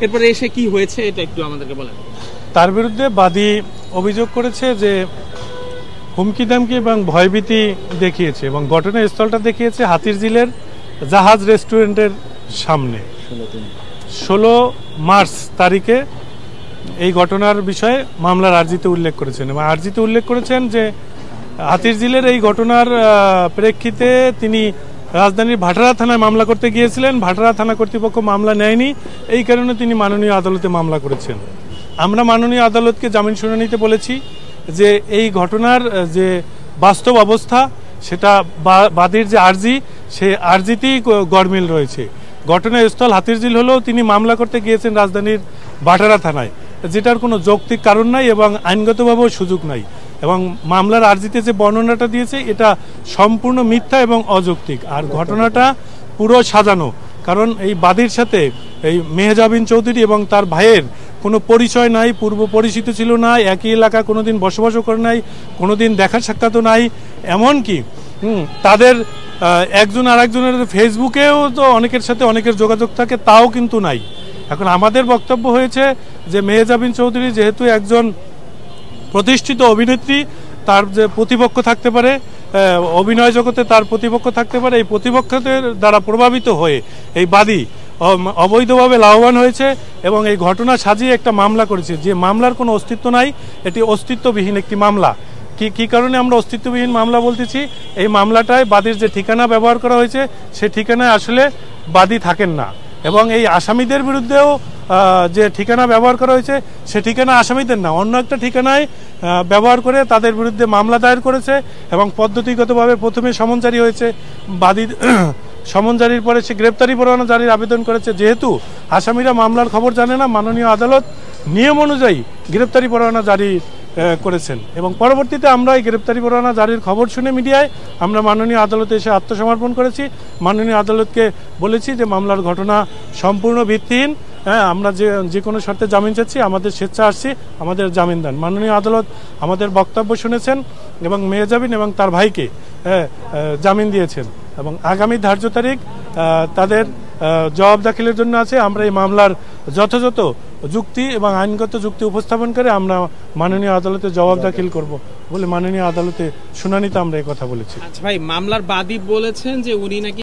এরপরে এসে কি হয়েছে এটা একটু আমাদেরকে বলেন। তার বিরুদ্ধে বাদী অভিযোগ করেছে যে হুমকি দামকি এবং ভয়ভীতি দেখিয়েছে এবং ঘটনাস্থলটা দেখিয়েছে হাতিরঝিলের জাহাজ রেস্টুরেন্টের সামনে 16 মার্চ তারিখে এই ঘটনার বিষয়ে মামলার আর্জিতে উল্লেখ করেছেন এবং আর্জিতে উল্লেখ করেছেন যে হাতিরঝিলের এই ঘটনার প্রেক্ষিতে তিনি রাজধানীর ভাটারা থানায় মামলা করতে গিয়েছিলেন। ভাটারা থানা কর্তৃপক্ষ মামলা নেয়নি, এই কারণে তিনি মাননীয় আদালতে মামলা করেছেন। আমরা মাননীয় আদালতকে জামিন শুনানিতে বলেছি যে এই ঘটনার যে বাস্তব অবস্থা সেটা বাদীর যে আর্জি সে আর্জিতেই গড়মিল রয়েছে। ঘটনাস্থল হাতিরঝিল হলেও তিনি মামলা করতে গিয়েছেন রাজধানীর ভাটারা থানায়, যেটার কোনো যৌক্তিক কারণ নাই এবং আইনগতভাবেও সুযোগ নাই এবং মামলার আর্জিতে যে বর্ণনাটা দিয়েছে এটা সম্পূর্ণ মিথ্যা এবং অযৌক্তিক। আর ঘটনাটা পুরো সাজানো, কারণ এই বাদীর সাথে এই মেহজাবিন চৌধুরী এবং তার ভাইয়ের কোনো পরিচয় নাই, পূর্ব পরিচিত ছিল না, একই এলাকা কোনোদিন বসবাসও করে নাই, কোনোদিন দেখার সাক্ষাৎও নাই, এমনকি তাদের একজন আর একজনের ফেসবুকেও তো অনেকের সাথে অনেকের যোগাযোগ থাকে, তাও কিন্তু নাই। এখন আমাদের বক্তব্য হয়েছে যে মেহজাবিন চৌধুরী যেহেতু একজন প্রতিষ্ঠিত অভিনেত্রী, তার যে প্রতিপক্ষ থাকতে পারে, অভিনয় জগতে তার প্রতিপক্ষ থাকতে পারে, এই প্রতিপক্ষদের দ্বারা প্রভাবিত হয়ে এই বাদী অবৈধভাবে লাভবান হয়েছে এবং এই ঘটনা সাজিয়ে একটা মামলা করেছে, যে মামলার কোনো অস্তিত্ব নাই, এটি অস্তিত্ববিহীন একটি মামলা। কি কারণে আমরা অস্তিত্ববিহীন মামলা বলতেছি? এই মামলাটায় বাদীর যে ঠিকানা ব্যবহার করা হয়েছে সে ঠিকানায় আসলে বাদী থাকেন না এবং এই আসামিদের বিরুদ্ধেও যে ঠিকানা ব্যবহার করা হয়েছে সে ঠিকানা আসামিদের না, অন্য একটা ঠিকানায় ব্যবহার করে তাদের বিরুদ্ধে মামলা দায়ের করেছে এবং পদ্ধতিগতভাবে প্রথমে সমন জারি হয়েছে, বাদী সমন জারির পরে সে গ্রেপ্তারি পরোয়ানা জারির আবেদন করেছে। যেহেতু আসামিরা মামলার খবর জানে না, মাননীয় আদালত নিয়ম অনুযায়ী গ্রেপ্তারি পরোয়ানা জারি করেছেন এবং পরবর্তীতে আমরা এই গ্রেপ্তারি পরোয়ানা জারির খবর শুনে মিডিয়ায় আমরা মাননীয় আদালতে এসে আত্মসমর্পণ করেছি। মাননীয় আদালতকে বলেছি যে মামলার ঘটনা সম্পূর্ণ ভিত্তিহীন, আমরা যে কোনো শর্তে জামিন চাচ্ছি, আমাদের স্বেচ্ছা আসছি, আমাদের জামিন দেন। মাননীয় আদালত আমাদের বক্তব্য শুনেছেন এবং মেহজাবিন এবং তার ভাইকে জামিন দিয়েছেন এবং আগামী ধার্য তারিখ তাদের জবাব দাখিলের জন্য আছে। আমরা এই মামলার যথাযথ যুক্তি এবং আইনগত যুক্তি উপস্থাপন করে আমরা মাননীয় আদালতে জবাব দাখিল করব বলে মাননীয় আদালতে শুনানিতে আমরা এই কথা বলেছি। আচ্ছা ভাই, মামলার বাদী বলেছেন যে উনি নাকি